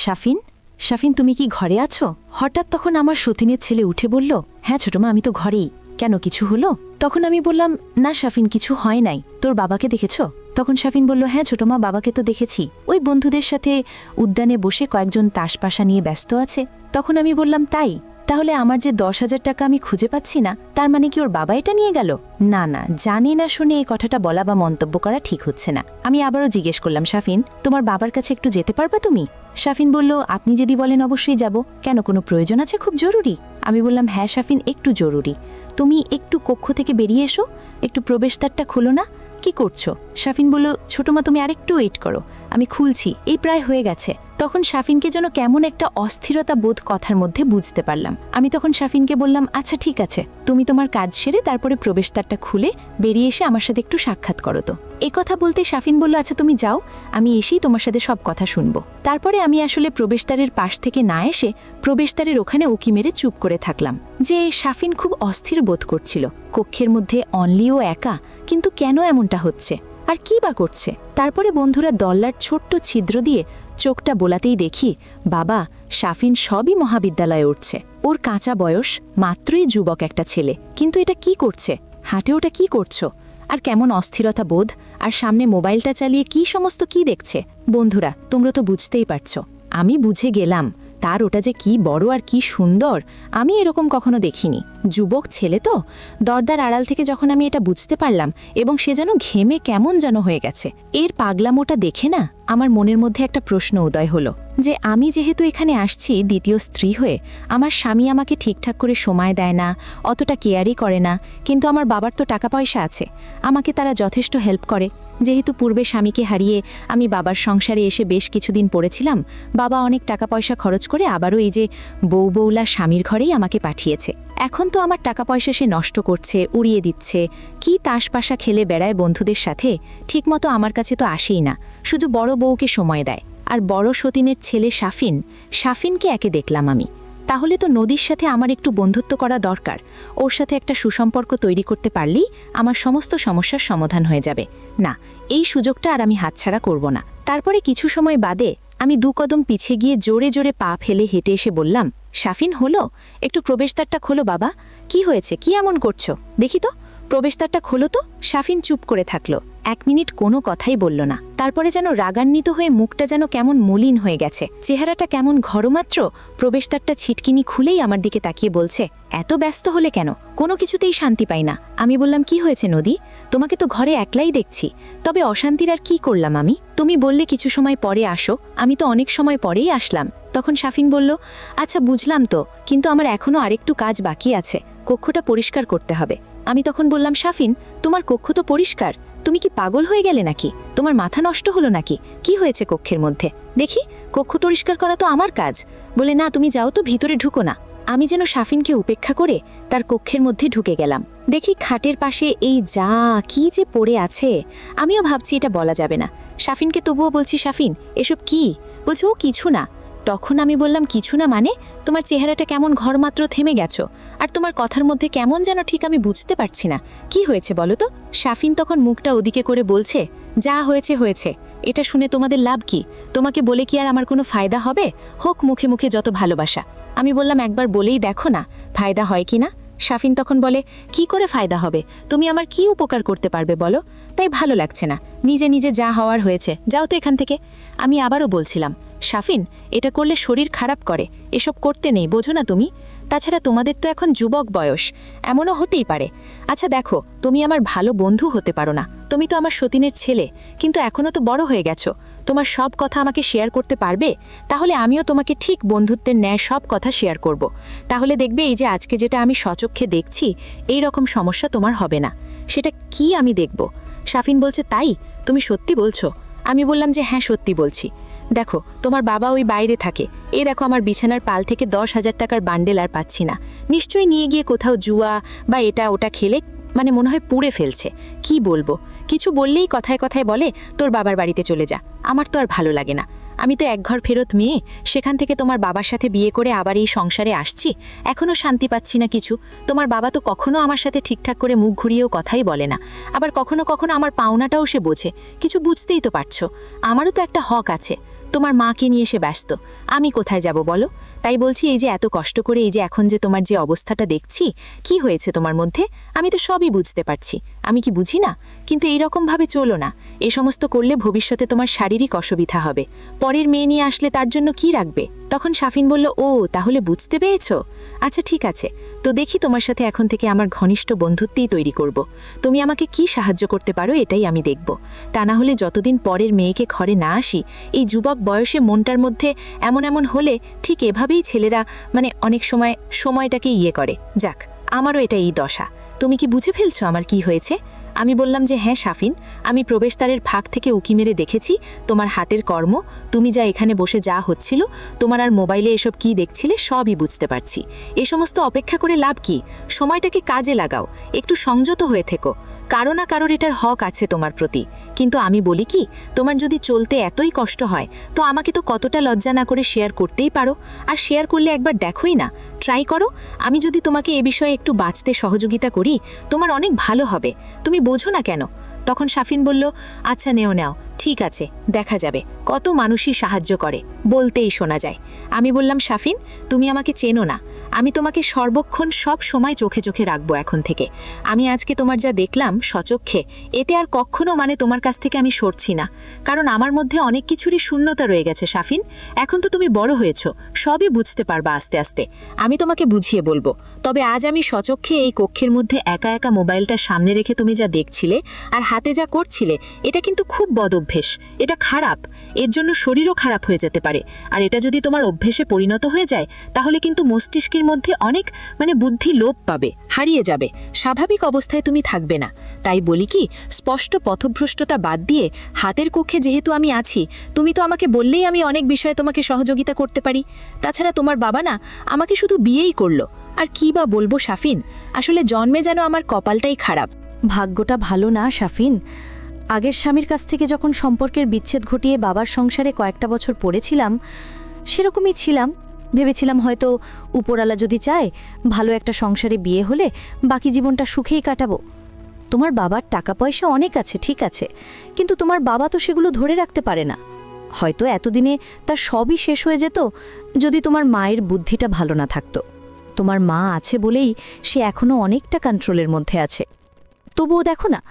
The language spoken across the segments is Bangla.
শাফিন, শাফিন তুমি কি ঘরে আছো? হঠাৎ তখন আমার সতীনের ছেলে উঠে বলল, হ্যাঁ ছোটমা, আমি তো ঘরেই। কেন, কিছু হলো? তখন আমি বললাম, না শাফিন, কিছু হয় নাই। তোর বাবাকে দেখেছো? তখন শাফিন বলল, হ্যাঁ ছোটমা, বাবাকে তো দেখেছি। ওই বন্ধুদের সাথে উদ্যানে বসে কয়েকজন তাসপাশা নিয়ে ব্যস্ত আছে। তখন আমি বললাম, তাই? তাহলে আমার যে 10,000 টাকা আমি খুঁজে পাচ্ছি না, তার মানে কি ওর বাবা এটা নিয়ে গেল? না না, জানি না শুনে এই কথাটা বলা বা মন্তব্য করা ঠিক হচ্ছে না। আমি আবারও জিজ্ঞেস করলাম, শাফিন, তোমার বাবার কাছে একটু যেতে পারবা তুমি? শাফিন বলল, আপনি যদি বলেন অবশ্যই যাব। কেন, কোনো প্রয়োজন আছে খুব জরুরি? আমি বললাম, হ্যাঁ শাফিন, একটু জরুরি। তুমি একটু কক্ষ থেকে বেরিয়ে এসো, একটু প্রবেশদ্বারটা খুলো না। কি করছো? শাফিন বলল, ছোটমা তুমি আরেকটু ওয়েট করো, আমি খুলছি, এই প্রায় হয়ে গেছে। তখন শাফিনকে যেন কেমন একটা অস্থিরতা বোধ কথার মধ্যে বুঝতে পারলাম। আমি তখন শাফিনকে বললাম, আচ্ছা ঠিক আছে, তুমি তোমার কাজ সেরে তারপরে প্রবেশদ্বারটা খুলে বেরিয়ে এসে আমার সাথে একটু সাক্ষাৎ করো। তো এই কথা বলতে শাফিন বলল, আচ্ছা তুমি যাও, আমি এসেই তোমার সাথে সব কথা শুনবো। তারপরে আমি আসলে প্রবেশদ্বারের পাশ থেকে না এসে প্রবেশদ্বারের ওখানে উকি মেরে চুপ করে থাকলাম। যে শাফিন খুব অস্থির বোধ করছিল, কক্ষের মধ্যে অনলিও একা, কিন্তু কেন এমনটা হচ্ছে আর কি বা করছে? তারপরে বন্ধুরা দল্লার ছোট্ট ছিদ্র দিয়ে চোখটা বোলাতেই দেখি, বাবা, শাফিন সবই মহাবিদ্যালয়ে উঠছে। ওর কাঁচা বয়স, মাত্রই যুবক একটা ছেলে, কিন্তু এটা কি করছে? হাঁটে ওটা কি করছো? আর কেমন অস্থিরতা বোধ, আর সামনে মোবাইলটা চালিয়ে কি সমস্ত কি দেখছে? বন্ধুরা, তোমরা তো বুঝতেই পারছো। আমি বুঝে গেলাম তার ওটা যে কি বড় আর কি সুন্দর, আমি এরকম কখনো দেখিনি। যুবক ছেলে তো, দরদার আড়াল থেকে যখন আমি এটা বুঝতে পারলাম, এবং সে যেন ঘেমে কেমন যেন হয়ে গেছে। এর পাগলামোটা দেখে না আমার মনের মধ্যে একটা প্রশ্ন উদয় হলো, যে আমি যেহেতু এখানে আসছি দ্বিতীয় স্ত্রী হয়ে, আমার স্বামী আমাকে ঠিকঠাক করে সময় দেয় না, অতটা কেয়ারই করে না, কিন্তু আমার বাবার তো টাকা পয়সা আছে, আমাকে তারা যথেষ্ট হেল্প করে। যেহেতু পূর্বে স্বামীকে হারিয়ে আমি বাবার সংসারে এসে বেশ কিছুদিন পড়েছিলাম, বাবা অনেক টাকা পয়সা খরচ করে আবারও এই যে বউলা স্বামীর ঘরেই আমাকে পাঠিয়েছে। এখন তো আমার টাকা পয়সা সে নষ্ট করছে, উড়িয়ে দিচ্ছে, কি তাসপাশা খেলে বেড়ায় বন্ধুদের সাথে, ঠিকমতো আমার কাছে তো আসেই না, শুধু বড় বউকে সময় দেয়। আর বড় সতীনের ছেলে শাফিনকে একে দেখলাম আমি। তাহলে তো নদীর সাথে আমার একটু বন্ধুত্ব করা দরকার, ওর সাথে একটা সুসম্পর্ক তৈরি করতে পারলেই আমার সমস্ত সমস্যার সমাধান হয়ে যাবে। না, এই সুযোগটা আর আমি হাতছাড়া করব না। তারপরে কিছু সময় বাদে আমি 2 কদম পিছে গিয়ে জোরে জোরে পা ফেলে হেঁটে এসে বললাম, শাফিন, হলো? একটু প্রবেশদ্বারটা খোলো বাবা। কি হয়েছে, কি এমন করছো? দেখি তো, প্রবেশদ্বারটা খোলো তো। শাফিন চুপ করে থাকলো, 1 মিনিট কোনো কথাই বলল না। তারপরে যেন রাগান্বিত হয়ে মুখটা যেন কেমন মলিন হয়ে গেছে, চেহারাটা কেমন ঘরমাত্র। প্রবেশদ্বারটা ছিটকিনি খুলেই আমার দিকে তাকিয়ে বলছে, এত ব্যস্ত হলে কেন? কোনো কিছুতেই শান্তি পাই না। আমি বললাম, কি হয়েছে নদী? তোমাকে তো ঘরে একলাই দেখছি, তবে অশান্তির আর কি করলাম আমি? তুমি বললে কিছু সময় পরে আসো, আমি তো অনেক সময় পরেই আসলাম। তখন শাফিন বলল, আচ্ছা বুঝলাম তো, কিন্তু আমার এখনো আরেকটু কাজ বাকি আছে, কক্ষটা পরিষ্কার করতে হবে। আমি তখন বললাম, শাফিন, তোমার কক্ষ তো পরিষ্কার, তুমি কি পাগল হয়ে গেলে নাকি? তোমার মাথা নষ্ট হলো নাকি? কি হয়েছে কক্ষের মধ্যে? দেখি, কক্ষ পরিষ্কার করা তো আমার কাজ। বলে, না তুমি যাও তো, ভিতরে ঢুকো না। আমি যেন শাফিনকে উপেক্ষা করে তার কক্ষের মধ্যে ঢুকে গেলাম। দেখি খাটের পাশে এই যা কি যে পড়ে আছে, আমিও ভাবছি এটা বলা যাবে না। শাফিনকে তবুও বলছি, শাফিন এসব কি? বলছে, ও কিছু না। তখন আমি বললাম, কিছু না মানে? তোমার চেহারাটা কেমন ঘরমাত্র থেমে গেছো, আর তোমার কথার মধ্যে কেমন যেন ঠিক আমি বুঝতে পারছি না, কি হয়েছে বলো তো? শাফিন তখন মুখটা ওদিকে করে বলছে, যা হয়েছে হয়েছে, এটা শুনে তোমাদের লাভ কি? তোমাকে বলে কি আর আমার কোনো ফায়দা হবে? হোক মুখে মুখে যত ভালোবাসা। আমি বললাম, একবার বলেই দেখো না ফায়দা হয় কি না। শাফিন তখন বলে, কি করে ফায়দা হবে? তুমি আমার কি উপকার করতে পারবে বলো? তাই ভালো লাগছে না, নিজে নিজে যা হওয়ার হয়েছে, যাও তো এখান থেকে। আমি আবারও বলছিলাম, শাফিন, এটা করলে শরীর খারাপ করে, এসব করতে নেই, বোঝো না তুমি? তাছাড়া তোমাদের তো এখন যুবক বয়স, এমনও হতেই পারে। আচ্ছা দেখো, তুমি আমার ভালো বন্ধু হতে পারো না, তুমি তো আমার সতীনের ছেলে, কিন্তু এখনও তো বড় হয়ে গেছো, তোমার সব কথা আমাকে শেয়ার করতে পারবে? তাহলে আমিও তোমাকে ঠিক বন্ধুত্বের ন্যায় সব কথা শেয়ার করব। তাহলে দেখবে এই যে আজকে যেটা আমি স্বচক্ষে দেখছি, এই রকম সমস্যা তোমার হবে না। সেটা কি আমি দেখব? শাফিন বলছে, তাই? তুমি সত্যি বলছো? আমি বললাম যে হ্যাঁ, সত্যি বলছি। দেখো, তোমার বাবা ওই বাইরে থাকে, এই দেখো আমার বিছানার পাল থেকে 10,000 টাকার বান্ডেল আর পাচ্ছি না, নিশ্চয়ই নিয়ে গিয়ে কোথাও জুয়া বা এটা ওটা খেলে মানে মনে হয় পুড়ে ফেলছে। কি বলবো, কিছু বললেই কথায় কথায় বলে তোর বাবার বাড়িতে চলে যা। আমার তো আর ভালো লাগে না, আমি তো এক ঘর ফেরত মেয়ে, সেখান থেকে তোমার বাবার সাথে বিয়ে করে আবার এই সংসারে আসছি, এখনও শান্তি পাচ্ছি না কিছু। তোমার বাবা তো কখনো আমার সাথে ঠিকঠাক করে মুখ ঘুরিয়েও কথাই বলে না, আবার কখনো কখনো আমার পাওনাটাও সে বোঝে। কিছু বুঝতেই তো পারছো, আমারও তো একটা হক আছে। তোমার মাকে নিয়ে এসে ব্যস্ত। আমি কোথায় যাব বলো? তাই বলছি, এই যে এত কষ্ট করে এই যে এখন যে তোমার যে অবস্থাটা দেখছি, কি হয়েছে তোমার মধ্যে, আমি তো সবই বুঝতে পারছি। আমি কি বুঝি না? কিন্তু এইরকমভাবে চলো না। এ সমস্ত করলে ভবিষ্যতে তোমার শারীরিক অসুবিধা হবে। পরের মেয়ে নিয়ে আসলে তার জন্য কি রাখবে? তখন শাফিন বলল, ও তাহলে বুঝতে পেরেছো? আচ্ছা ঠিক আছে, তো দেখি তোমার সাথে এখন থেকে আমার ঘনিষ্ঠ বন্ধুত্বই তৈরি করব। তুমি আমাকে কি সাহায্য করতে পারো এটাই আমি দেখব। তা না হলে যতদিন পরের মেয়েকে ঘরে না আসি, এই যুবক বয়সে মনটার মধ্যে এমন এমন হলে ঠিক এভাবেই ছেলেরা অনেক সময় সময়টাকে করে। যাক, আমারও এটা এই দশা। তুমি কি বুঝে ফেলছো আমার কি হয়েছে? আমি বললাম যে হ্যাঁ শাফিন, আমি প্রবেশদ্বারের ফাঁক থেকে উকি মেরে দেখেছি তোমার হাতের কর্ম, তুমি যা এখানে বসে যা হচ্ছিল, তোমার আর মোবাইলে এসব কি দেখছিলে সবই বুঝতে পারছি। এ সমস্ত অপেক্ষা করে লাভ কি? সময়টাকে কাজে লাগাও, একটু সংযত হয়ে থেকো। কারো না কারোর এটার হক আছে তোমার প্রতি। কিন্তু আমি বলি কি, তোমার যদি চলতে এতই কষ্ট হয় তো আমাকে তো কতটা লজ্জা না করে শেয়ার করতেই পারো। আর শেয়ার করলে একবার দেখোই না, ট্রাই করো। আমি যদি তোমাকে এ বিষয়ে একটু বাঁচতে সহযোগিতা করি, তোমার অনেক ভালো হবে। তুমি বোঝো না কেন? তখন শাফিন বলল, আচ্ছা নাও, ঠিক আছে, দেখা যাবে। কত মানুষই সাহায্য করে, বলতেই শোনা যায়। আমি বললাম, শাফিন তুমি আমাকে চেনো না, আমি তোমাকে সর্বক্ষণ সব সময় চোখে চোখে রাখবো এখন থেকে। আমি আজকে তোমার যা দেখলাম সচক্ষে, এতে আর কখনো তোমার কাছ থেকে আমি সরছি না। কারণ আমার মধ্যে অনেক কিছুরই শূন্যতা রয়ে গেছে শাফিন। এখন তো তুমি বড় হয়েছো, সবই বুঝতে পারবা আস্তে আস্তে। আমি তোমাকে বুঝিয়ে বলবো। তবে আজ আমি সচক্ষে এই কক্ষের মধ্যে একা একা মোবাইলটা সামনে রেখে তুমি যা দেখছিলে আর হাতে যা করছিলে, এটা কিন্তু খুব বদ অভ্যেস। এটা খারাপ, এর জন্য শরীরও খারাপ হয়ে যেতে পারে। আর এটা যদি তোমার অভ্যেসে পরিণত হয়ে যায়, তাহলে কিন্তু মস্তিষ্কের মধ্যে অনেক বুদ্ধি লোপ পাবে, হারিয়ে যাবে, স্বাভাবিক অবস্থায় তুমি থাকবে না। তাই বলি কি, স্পষ্ট পথভ্রষ্টতা বাদ দিয়ে হাতের কক্ষে যেহেতু আমি আছি, তুমি তো আমাকে বললেই আমি অনেক বিষয়ে তোমাকে সহযোগিতা করতে পারি। তাছাড়া তোমার বাবা না আমাকে শুধু বিয়েই করলো, আর কি বা বলবো শাফিন, আসলে জন্মে যেন আমার কপালটাই খারাপ। ভাগ্যটা ভালো না শাফিন। আগের স্বামীর কাছ থেকে যখন সম্পর্কের বিচ্ছেদ ঘটিয়ে বাবার সংসারে কয়েকটা বছর পড়েছিলাম, সেরকমই ছিলাম। ভেবেছিলাম হয়তো উপরালা যদি চায়, ভালো একটা সংসারে বিয়ে হলে বাকি জীবনটা সুখেই কাটাবো। তোমার বাবার টাকা পয়সা অনেক আছে, ঠিক আছে, কিন্তু তোমার বাবা তো সেগুলো ধরে রাখতে পারে না। হয়তো এতদিনে তার সবই শেষ হয়ে যেত যদি তোমার মায়ের বুদ্ধিটা ভালো না থাকতো। তোমার মা আছে বলেই সে এখনও অনেকটা কন্ট্রোলের মধ্যে আছে। তবুও দেখো না,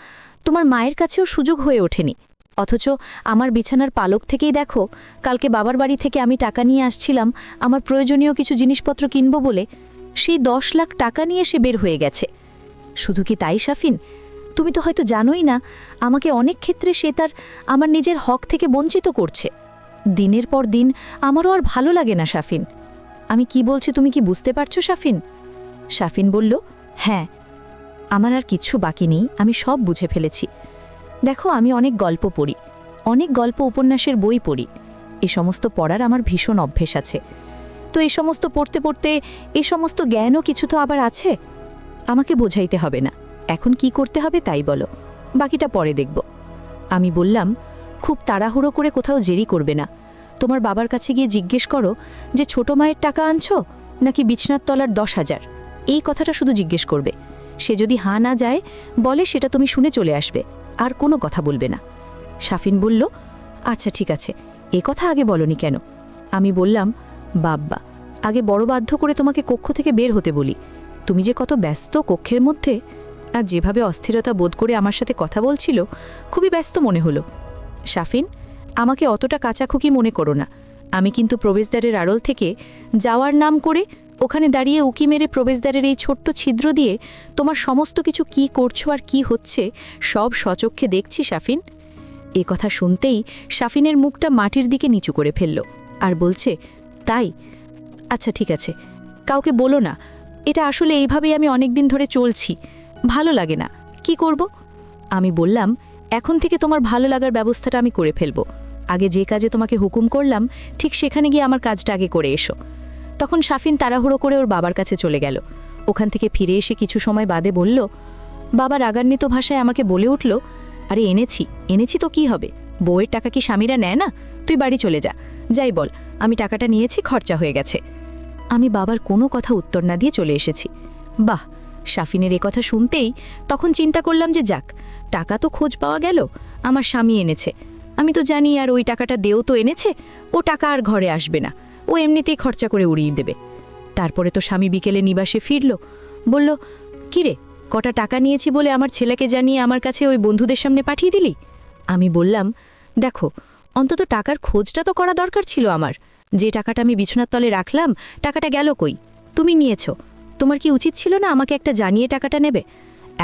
তোমার মায়ের কাছেও সুযোগ হয়ে ওঠেনি। অথচ আমার বিছানার পালক থেকেই দেখো, কালকে বাবার বাড়ি থেকে আমি টাকা নিয়ে আসছিলাম আমার প্রয়োজনীয় কিছু জিনিসপত্র কিনব বলে, সেই 10 লাখ টাকা নিয়ে সে বের হয়ে গেছে। শুধু কি তাই শাফিন, তুমি তো হয়তো জানোই না, আমাকে অনেক ক্ষেত্রে সে তার আমার নিজের হক থেকে বঞ্চিত করছে। দিনের পর দিন আমারও আর ভালো লাগে না শাফিন। আমি কি বলছি তুমি কি বুঝতে পারছো শাফিন? শাফিন বলল, হ্যাঁ, আমার আর কিচ্ছু বাকি নেই, আমি সব বুঝে ফেলেছি। দেখো, আমি অনেক গল্প পড়ি, অনেক গল্প উপন্যাসের বই পড়ি। এ সমস্ত পড়ার আমার ভীষণ অভ্যেস আছে। তো এই সমস্ত পড়তে পড়তে এ সমস্ত জ্ঞানও কিছু তো আবার আছে। আমাকে বোঝাইতে হবে না, এখন কি করতে হবে তাই বলো, বাকিটা পরে দেখব। আমি বললাম, খুব তাড়াহুড়ো করে কোথাও জেরি করবে না। তোমার বাবার কাছে গিয়ে জিজ্ঞেস করো যে ছোট মায়ের টাকা আনছো নাকি বিছনার তলার 10,000, এই কথাটা শুধু জিজ্ঞেস করবে। সে যদি হাঁ না যায় বলে, সেটা তুমি শুনে চলে আসবে, আর কোনো কথা বলবে না। শাফিন বলল, আচ্ছা ঠিক আছে, এ কথা আগে বলনি কেন? আমি বললাম, বাব্বা, আগে বড় বাধ্য করে তোমাকে কক্ষ থেকে বের হতে বলি। তুমি যে কত ব্যস্ত কক্ষের মধ্যে, আর যেভাবে অস্থিরতা বোধ করে আমার সাথে কথা বলছিল, খুবই ব্যস্ত মনে হলো। শাফিন, আমাকে অতটা কাচাখুকি মনে করো না। আমি কিন্তু প্রবেশদ্বারের আড়ল থেকে যাওয়ার নাম করে ওখানে দাঁড়িয়ে উকি মেরে প্রবেশদ্বারের এই ছোট্ট ছিদ্র দিয়ে তোমার সমস্ত কিছু কি করছো আর কি হচ্ছে সব সচক্ষে দেখছি শাফিন। এ কথা শুনতেই শাফিনের মুখটা মাটির দিকে নিচু করে ফেলল আর বলছে, তাই? আচ্ছা ঠিক আছে, কাউকে বলো না। এটা আসলে এইভাবেই আমি অনেক দিন ধরে চলছি, ভালো লাগে না, কি করব? আমি বললাম, এখন থেকে তোমার ভালো লাগার ব্যবস্থাটা আমি করে ফেলব। আগে যে কাজে তোমাকে হুকুম করলাম ঠিক সেখানে গিয়ে আমার কাজটা আগে করে এসো। তখন শাফিন তাড়াহুড়ো করে ওর বাবার কাছে চলে গেল। ওখান থেকে ফিরে এসে কিছু সময় বাদে বলল, বাবা রাগান্বিত ভাষায় আমাকে বলে উঠল, আরে এনেছি তো কি হবে, বউয়ের টাকা কি স্বামীরা নেয় না? তুই বাড়ি চলে যা, যাই বল আমি টাকাটা নিয়েছি, খরচা হয়ে গেছে। আমি বাবার কোনো কথা উত্তর না দিয়ে চলে এসেছি। বাহ, শাফিনের এ কথা শুনতেই তখন চিন্তা করলাম যে যাক, টাকা তো খোঁজ পাওয়া গেল, আমার স্বামী এনেছে, আমি তো জানি আর ওই টাকাটা দেও তো এনেছে, ও টাকা আর ঘরে আসবে না, ও এমনিতেই খরচা করে উড়িয়ে দেবে। তারপরে তো স্বামী বিকেলে নিবাসে ফিরল, বলল, কিরে, কটা টাকা নিয়েছি বলে আমার ছেলেকে জানিয়ে আমার কাছে ওই বন্ধুদের সামনে পাঠিয়ে দিলি? আমি বললাম, দেখো, অন্তত টাকার খোঁজটা তো করা দরকার ছিল আমার। যে টাকাটা আমি বিছানার তলে রাখলাম, টাকাটা গেল কই? তুমি নিয়েছো, তোমার কি উচিত ছিল না আমাকে একটা জানিয়ে টাকাটা নেবে?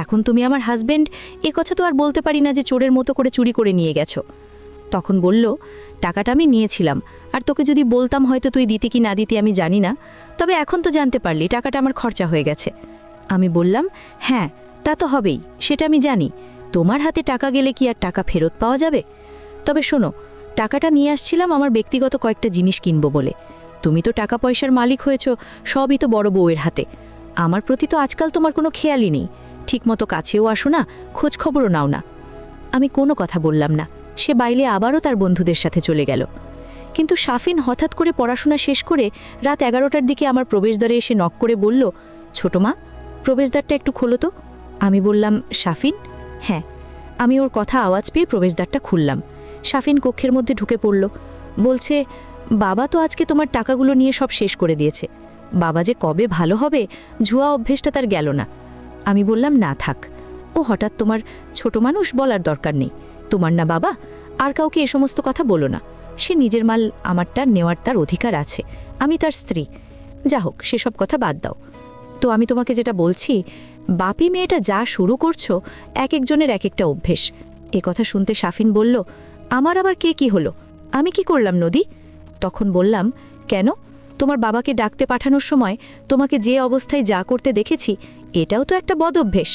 এখন তুমি আমার হাজবেন্ড, এ কথা তো আর বলতে পারি না যে চোরের মতো করে চুরি করে নিয়ে গেছো। তখন বলল, টাকাটা আমি নিয়েছিলাম, আর তোকে যদি বলতাম হয়তো তুই দিতি কি না দিতি আমি জানি না, তবে এখন তো জানতে পারলি টাকাটা আমার খরচা হয়ে গেছে। আমি বললাম, হ্যাঁ তা তো হবেই, সেটা আমি জানি। তোমার হাতে টাকা গেলে কি আর টাকা ফেরত পাওয়া যাবে? তবে শোনো, টাকাটা নিয়ে আসছিলাম আমার ব্যক্তিগত কয়েকটা জিনিস কিনবো বলে। তুমি তো টাকা পয়সার মালিক হয়েছ, সবই তো বড় বউয়ের হাতে। আমার প্রতি তো আজকাল তোমার কোনো খেয়ালই নেই, ঠিকমতো কাছেও আসো না, খোঁজ খবরও নাও না। আমি কোনো কথা বললাম না, সে বাইরে আবারও তার বন্ধুদের সাথে চলে গেল। কিন্তু শাফিন হঠাৎ করে পড়াশোনা শেষ করে রাত 11টার দিকে আমার প্রবেশদ্বারে এসে নক করে বলল, ছোটো মা, প্রবেশদ্বারটা একটু খোলো তো। আমি বললাম, শাফিন? হ্যাঁ। আমি ওর কথা আওয়াজ পেয়ে প্রবেশদ্বারটা খুললাম। শাফিন কক্ষের মধ্যে ঢুকে পড়ল, বলছে, বাবা তো আজকে তোমার টাকাগুলো নিয়ে সব শেষ করে দিয়েছে। বাবা যে কবে ভালো হবে, জুয়া অভ্যেসটা তার গেল না। আমি বললাম, না থাক, ও হঠাৎ তোমার ছোট মানুষ, বলার দরকার নেই। তোমার না বাবা, আর কাউকে এ সমস্ত কথা বলো না। সে নিজের মাল আমারটা নেওয়ার তার অধিকার আছে, আমি তার স্ত্রী। যা হোক, সেসব কথা বাদ দাও। তো আমি তোমাকে যেটা বলছি, বাপি মেয়েটা যা শুরু করছো, এক একজনের এক একটা অভ্যেস। এ কথা শুনতে শাফিন বলল, আমার আবার কে কি হলো? আমি কি করলাম নদী? তখন বললাম, কেন? তোমার বাবাকে ডাকতে পাঠানোর সময় তোমাকে যে অবস্থায় যা করতে দেখেছি, এটাও তো একটা বদ অভ্যেস।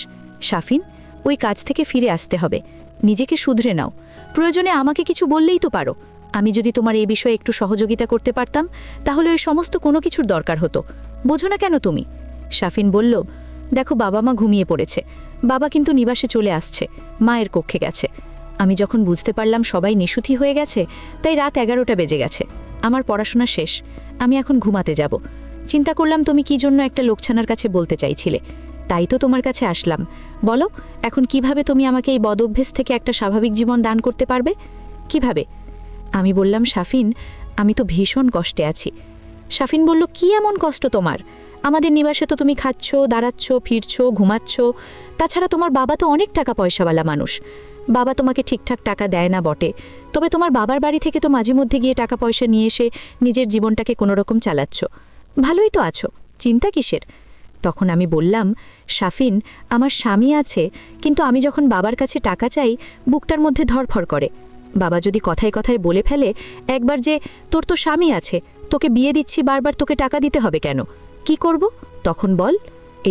শাফিন, ওই কাজ থেকে ফিরে আসতে হবে, নিজেকে শুধরে নাও। প্রয়োজনে আমাকে কিছু বললেই তো পারো। আমি যদি তোমার এই বিষয়ে একটু সহযোগিতা করতে পারতাম, তাহলে ওই সমস্ত কোনো কিছুর দরকার হতো। বোঝো না কেন তুমি? শাফিন বলল, দেখো, বাবা মা ঘুমিয়ে পড়েছে, বাবা কিন্তু নিবাসে চলে আসছে, মায়ের কক্ষে গেছে। আমি যখন বুঝতে পারলাম সবাই নিশুতি হয়ে গেছে, তাই রাত 11টা বেজে গেছে। আমার পড়াশোনা শেষ, আমি এখন ঘুমাতে যাব। চিন্তা করলাম তুমি কি জন্য একটা লোকছানার কাছে বলতে চাইছিলে, তাই তো তোমার কাছে আসলাম। বলো, এখন কিভাবে তুমি আমাকে এই বদ অভ্যেস থেকে একটা স্বাভাবিক জীবন দান করতে পারবে? কিভাবে? আমি বললাম, শাফিন, আমি তো ভীষণ কষ্টে আছি। শাফিন বলল, কি এমন কষ্ট তোমার? আমাদের নিবাসে তো তুমি খাচ্ছ, দাঁড়াচ্ছ, ফিরছ, ঘুমাচ্ছ। তাছাড়া তোমার বাবা তো অনেক টাকা পয়সাওয়ালা মানুষ। বাবা তোমাকে ঠিকঠাক টাকা দেয় না বটে, তবে তোমার বাবার বাড়ি থেকে তো মাঝে মধ্যে গিয়ে টাকা পয়সা নিয়ে এসে নিজের জীবনটাকে কোনোরকম চালাচ্ছ। ভালোই তো আছো, চিন্তা কিসের? তখন আমি বললাম, শাফিন, আমার স্বামী আছে, কিন্তু আমি যখন বাবার কাছে টাকা চাই, বুকটার মধ্যে ধরফর করে। বাবা যদি কথায় কথায় বলে ফেলে একবার যে, তোর তো স্বামী আছে, তোকে বিয়ে দিচ্ছি, বারবার তোকে টাকা দিতে হবে কেন? কি করব তখন বল?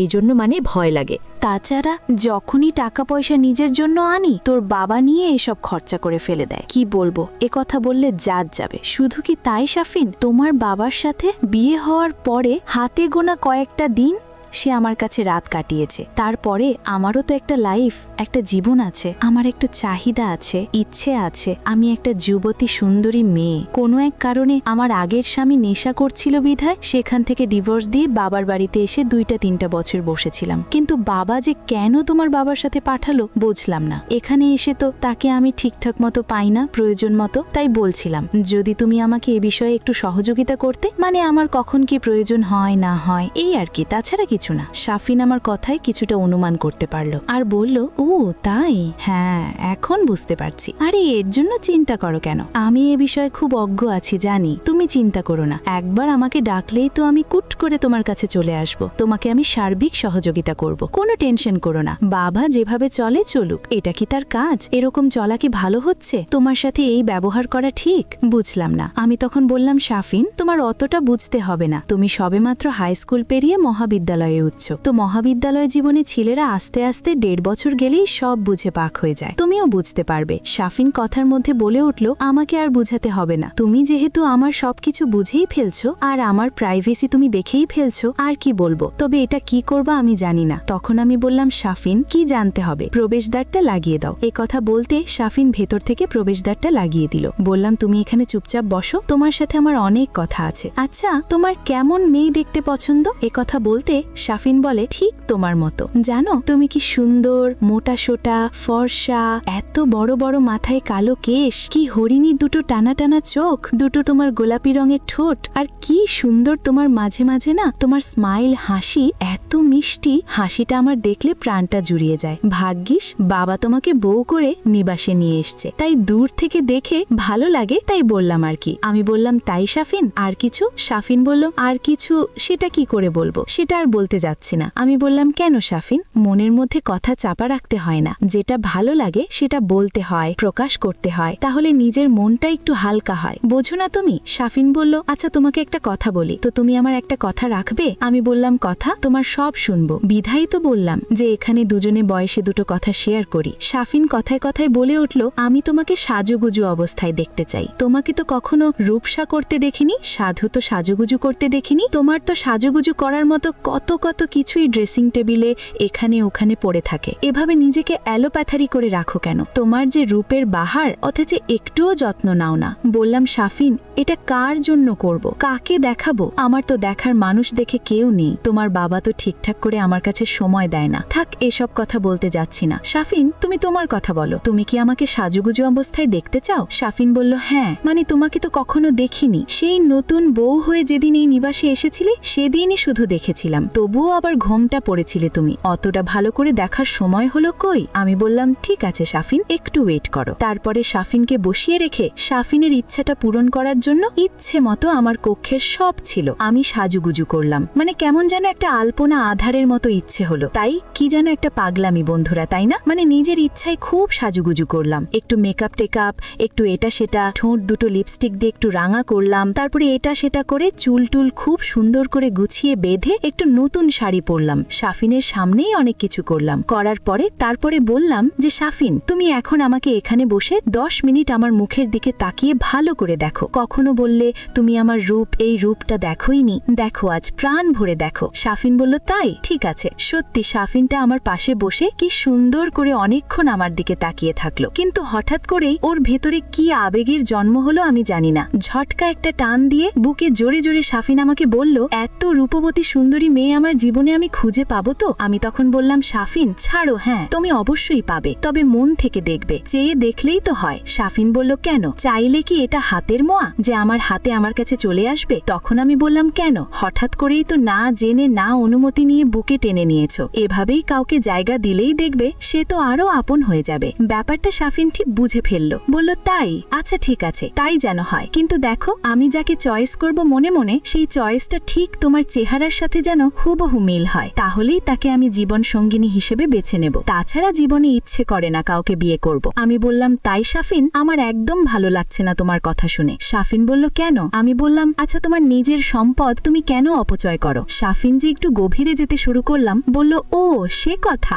এই জন্য মানে ভয় লাগে। তাছাড়া যখনই টাকা পয়সা নিজের জন্য আনি, তোর বাবা নিয়ে এসব খরচা করে ফেলে দেয়। কি বলবো, এ কথা বললে জাত যাবে। শুধু কি তাই শাফিন, তোমার বাবার সাথে বিয়ে হওয়ার পরে হাতে গোনা কয়েকটা দিন সে আমার কাছে রাত কাটিয়েছে। তারপরে আমারও তো একটা লাইফ, একটা জীবন আছে, আমার একটা চাহিদা আছে, ইচ্ছে আছে। আমি একটা যুবতী সুন্দরী মেয়ে, কোনো এক কারণে আমার আগের স্বামী নেশা করছিল বিধায় সেখান থেকে ডিভোর্স দিয়ে বাবার বাড়িতে এসে 2-3 বছর বসেছিলাম। কিন্তু বাবা যে কেন তোমার বাবার সাথে পাঠালো বুঝলাম না। এখানে এসে তো তাকে আমি ঠিকঠাক মতো পাই না, প্রয়োজন মতো। তাই বলছিলাম, যদি তুমি আমাকে এ বিষয়ে একটু সহযোগিতা করতে, মানে আমার কখন কি প্রয়োজন হয় না হয়, এই আর কি, তাছাড়া কিছু না। শাফিন আমার কথায় কিছুটা অনুমান করতে পারলো আর বলল, ও তাই, হ্যাঁ এখন বুঝতে পারছি। আরে এর জন্য চিন্তা করো কেন, আমি এ বিষয়ে খুব অজ্ঞ আছি জানি। তুমি চিন্তা করো না, একবার আমাকে ডাকলেই তো আমি কুট করে তোমার কাছে চলে আসব। তোমাকে আমি সার্বিক সহযোগিতা করব, কোনো টেনশন করো না। বাবা যেভাবে চলে চলুক, এটা কি তার কাজ? এরকম চলা কি ভালো হচ্ছে? তোমার সাথে এই ব্যবহার করা ঠিক? বুঝলাম না। আমি তখন বললাম, শাফিন, তোমার অতটা বুঝতে হবে না, তুমি সবেমাত্র হাই স্কুল পেরিয়ে মহাবিদ্যালয়ে উচ্চ। তো মহাবিদ্যালয় জীবনে ছেলেরা আস্তে আস্তে 1.5 বছর গেলেই সব বুঝে পাক হয়ে যায়, তুমিও বুঝতে পারবে। শাফিন কথার মধ্যে বলে উঠল, আমাকে আর বুঝাতে হবে না, তুমি যেহেতু আমার সবকিছু বুঝেই ফেলছো আর আমার প্রাইভেসি তুমি দেখেই ফেলছো, আর কি বলবো। তবে এটা কি করবা আমি জানি না। তখন আমি বললাম, শাফিন, কি জানতে হবে? প্রবেশদ্বারটা লাগিয়ে দাও। এ কথা বলতে শাফিন ভেতর থেকে প্রবেশদ্বারটা লাগিয়ে দিল। বললাম, তুমি এখানে চুপচাপ বসো, তোমার সাথে আমার অনেক কথা আছে। আচ্ছা, তোমার কেমন মেয়ে দেখতে পছন্দ? এ কথা বলতে শাফিন বলে, ঠিক তোমার মতো। জানো তুমি কি সুন্দর, মোটা সোটা, ফর্সা, এত বড় বড় মাথায় কালো কেশ, কি হরিণী দুটো টানা টানা চোখ, দুটো তোমার গোলাপি রঙের ঠোঁট, আর কি সুন্দর তোমার মাঝে মাঝে না তোমার স্মাইল, হাসি এত মিষ্টি, হাসিটা আমার দেখলে প্রাণটা জুড়িয়ে যায়। ভাগ্যিস বাবা তোমাকে বউ করে নিবাসে নিয়ে এসছে, তাই দূর থেকে দেখে ভালো লাগে, তাই বললাম আর কি। আমি বললাম, তাই শাফিন, আর কিছু? শাফিন বলল, আর কিছু সেটা কি করে বলবো, সেটা আর বলতে যাচ্ছি না। আমি বললাম, কেন শাফিন? মনের মধ্যে কথা চাপা রাখতে হয় না, যেটা ভালো লাগে সেটা বলতে হয়, প্রকাশ করতে হয়, তাহলে নিজের মনটা একটু হালকা হয়, বোঝো না তুমি? শাফিন বলল, আচ্ছা তোমাকে একটা কথা বলি তো, তুমি আমার একটা কথা রাখবে? আমি বললাম, কথা? তোমার সব শুনবো, বিধাই তো বললাম যে এখানে দুজনে বয়সে দুটো কথা শেয়ার করি। শাফিন কথায় কথায় বলে উঠল, আমি তোমাকে সাজুগুজু অবস্থায় দেখতে চাই। তোমাকে তো কখনো রূপসা করতে দেখিনি, সাধু তো সাজুগুজু করতে দেখিনি। তোমার তো সাজুগুজু করার মতো কত কত কিছুই ড্রেসিং টেবিলে এখানে ওখানে পড়ে থাকে। এভাবে নিজেকে অ্যালোপ্যাথারি করে রাখো কেন? তোমার যে রূপের বাহার, অথচ একটুও যত্ন নাও না। বললাম, শাফিন, এটা কার জন্য করব, কাকে দেখাবো? আমার তো দেখার মানুষ দেখে কেউ নেই। তোমার বাবা তো ঠিকঠাক করে আমার কাছে সময় দেয় না। থাক, এসব কথা বলতে যাচ্ছি না। শাফিন, তুমি তোমার কথা বলো, তুমি কি আমাকে সাজুগুজু অবস্থায় দেখতে চাও? শাফিন বলল, হ্যাঁ, মানে তোমাকে তো কখনো দেখিনি, সেই নতুন বউ হয়ে যেদিন এই নিবাসে এসেছিলে সেদিনই শুধু দেখেছিলাম, তবুও আবার ঘোমটা পড়েছিলে তুমি, অতটা ভালো করে দেখার সময় হলো কই? আমি বললাম, ঠিক আছে শাফিন, একটু ওয়েট করো। তারপরে শাফিনকে বসিয়ে রেখে শাফিনের ইচ্ছাটা পূরণ করার জন্য ইচ্ছে মতো আমার কক্ষের সব ছিল, আমি সাজুগুজু করলাম। মানে কেমন যেন একটা আলপনা আধারের মতো ইচ্ছে হলো, তাই কি যেন একটা পাগলামি বন্ধুরা, তাই না? মানে নিজের ইচ্ছায় খুব সাজুগুজু করলাম, একটু মেকআপ টেকআপ, একটু এটা সেটা, ঠোঁট দুটো লিপস্টিক দিয়ে একটু রাঙা করলাম, তারপরে এটা সেটা করে চুল টুল খুব সুন্দর করে গুছিয়ে বেঁধে একটু নতুন শাড়ি পরলাম, শাফিনের সামনেই অনেক কিছু করলাম। করার পরে তারপরে বললাম যে, শাফিন, তুমি এখন আমাকে এখানে বসে 10 মিনিট আমার মুখের দিকে তাকিয়ে ভালো করে দেখো। কখনো বললে তুমি আমার রূপ, এই রূপটা দেখোইনি, দেখো আজ প্রাণ ভরে দেখো। শাফিন বলল, তাই? ঠিক আছে। সত্যি শাফিনটা আমার পাশে বসে কি সুন্দর করে অনেকক্ষণ আমার দিকে তাকিয়ে থাকলো, কিন্তু হঠাৎ করেই ওর ভেতরে কি আবেগের জন্ম হলো আমি জানি না, ঝটকা একটা টান দিয়ে বুকে জোরে জোরে শাফিন আমাকে বলল, এত রূপবতী সুন্দরী মেয়ে আমার জীবনে আমি খুঁজে পাবো তো? আমি তখন বললাম, শাফিন ছাড়ো, হ্যাঁ তুমি অবশ্যই পাবে, তবে মন থেকে দেখবে, চেয়ে দেখলেই তো হয়। শাফিন বলল, কেন? চাইলে কি এটা হাতের মোয়া যে আমার হাতে আমার কাছে চলে আসবে? তখন আমি বললাম, কেন? হঠাৎ করেই তো না জেনে না অনুমতি নিয়ে বুকে টেনে নিয়েছো, এভাবেই কাউকে জায়গা দিলেই দেখবে সে তো আরো আপন হয়ে যাবে। ব্যাপারটা শাফিন ঠিক বুঝে ফেলল, বলল, তাই? আচ্ছা ঠিক আছে, তাই যেন হয়, কিন্তু দেখো আমি যাকে চয়েস করব মনে মনে, সেই চয়েসটা ঠিক তোমার চেহারার সাথে যেন হুবহু মিল হয়, তাহলেই তাকে আমি জীবন সঙ্গিনী হিসেবে বেছে নেব, তাছাড়া জীবনে ইচ্ছে করে না কাউকে বিয়ে করব। আমি বললাম, তাই শাফিন, আমার একদম ভালো লাগছে না তোমার কথা শুনে। শাফিন বলল, কেন? আমি বললাম, আচ্ছা তোমার নিজের সম্পদ তুমি কেন অপচয় করো? শাফিন যে একটু গভীরে যেতে শুরু করলাম, বলল, ও সে কথা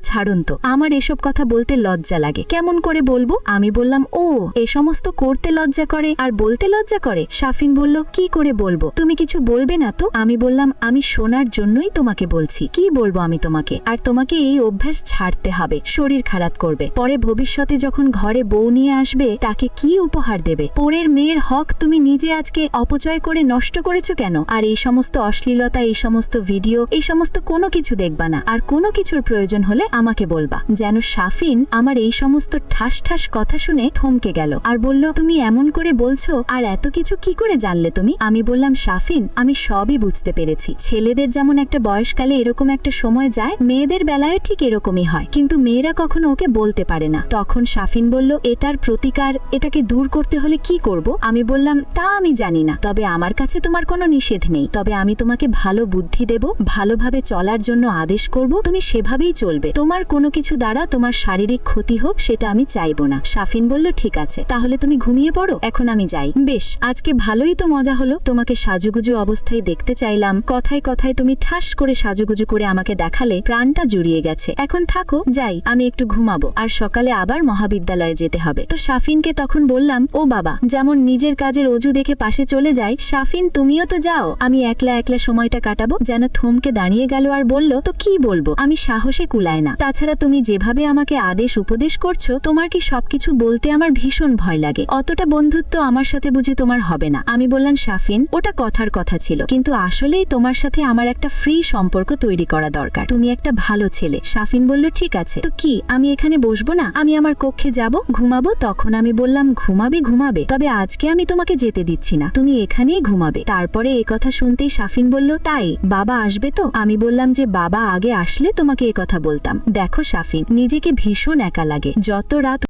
ছাড়ুন তো, আমার এসব কথা বলতে লজ্জা লাগে, কেমন করে বলবো? আমি বললাম, ও এ সমস্ত করতে লজ্জা করে আর বলতে লজ্জা করে? শাফিন বলল, কি করে বলবো? তুমি কিছু বলবে না তো? আমি বললাম, আমি শোনার জন্যই তোমাকে বলছি, কি বলবো আমি তোমাকে? আর তোমাকে এই অভ্যাস ছাড়তে হবে, শরীর খারাপ করবে, পরে ভবিষ্যতে যখন ঘরে বউ নিয়ে আসবে তাকে কি উপহার দেবে? পরের মেয়ের হক তুমি নিজে আজকে অপচয় করে নষ্ট করেছো কেন? আর এই সমস্ত অশ্লীলতা, এই সমস্ত ভিডিও, এই সমস্ত কোনো কিছু দেখবা না, আর কোনো কিছুর প্রয়োজন হলে আমাকে বলবা। যেন শাফিন আমার এই সমস্ত ঠাস ঠাস কথা শুনে থমকে গেল আর বলল, তুমি এমন করে বলছো, আর এত কিছু কি করে জানলে তুমি? আমি বললাম, শাফিন, আমি সবই বুঝতে পেরেছি, ছেলেদের যেমন একটা বয়সকালে এরকম একটা সময় যায়, মেয়েদের বেলায় ঠিক এরকমই হয়, কিন্তু মেয়েরা কখনো ওকে বলতে পারে না। তখন শাফিন বলল, এটার প্রতিকার, এটাকে দূর করতে হলে কি করব? আমি বললাম, তা আমি জানি না, তবে আমার কাছে তোমার কোনো নিষেধ নেই, তবে আমি তোমাকে ভালো বুদ্ধি দেব, ভালোভাবে চলার জন্য আদেশ করব, তুমি সেভাবেই চলবে, তোমার কোনো কিছু দ্বারা তোমার শারীরিক ক্ষতি হোক সেটা আমি চাইবো না। শাফিন বলল, ঠিক আছে, তাহলে তুমি ঘুমিয়ে পড়ো, এখন আমি যাই। বেশ, আজকে ভালোই তো মজা হলো, তোমাকে সাজুগুজু অবস্থায় দেখতে চাইলাম, কথায় কথায় তুমি ঠাস করে সাজুগুজু করে আমাকে দেখালে, প্রাণটা জুড়িয়ে গেছে, এখন থাকো, যাই, আমি একটু ঘুমাবো, আর সকালে আবার মহাবিদ্যালয়ে যেতে হবে। তো শাফিনকে তখন বললাম, ও বাবা, যেমন নিজের কাজের অজু দেখে পাশে চলে যায়, শাফিন তুমিও তো যাও, আমি একলা একলা সময়টা কাটাবো। যেন থমকে দাঁড়িয়ে গেল আর বলল, তো কি বলবো? আমি সাহসে কুলায় না, তাছাড়া তুমি যেভাবে আমাকে আদেশ উপদেশ করছো, তোমার কি সবকিছু বলতে আমার ভীষণ ভয় লাগে, অতটা বন্ধুত্ব আমার সাথে বুঝি তোমার হবে না। আমি বললাম, শাফিন, ওটা কথার কথা ছিল, কিন্তু আসলেই তোমার সাথে আমার একটা ফ্রি সম্পর্ক তৈরি করা দরকার। তুমি একটা ভালো ছেলে। শাফিন বলল ঠিক আছে, তো কি আমি এখানে বসবো না? আমি আমার কক্ষে যাব, ঘুমাবো? তখন আমি বললাম ঘুমাবে, তবে আজকে আমি তোমাকে যেতে দিচ্ছি না, তুমি এখানেই ঘুমাবে। তারপরে এ কথা শুনতেই শাফিন বলল তাই বাবা আসবে তো? আমি বললাম যে বাবা আগে আসলে তোমাকে এ কথা বলতাম। দেখো শাফিন, নিজেকে ভীষণ একা লাগে, যত রাত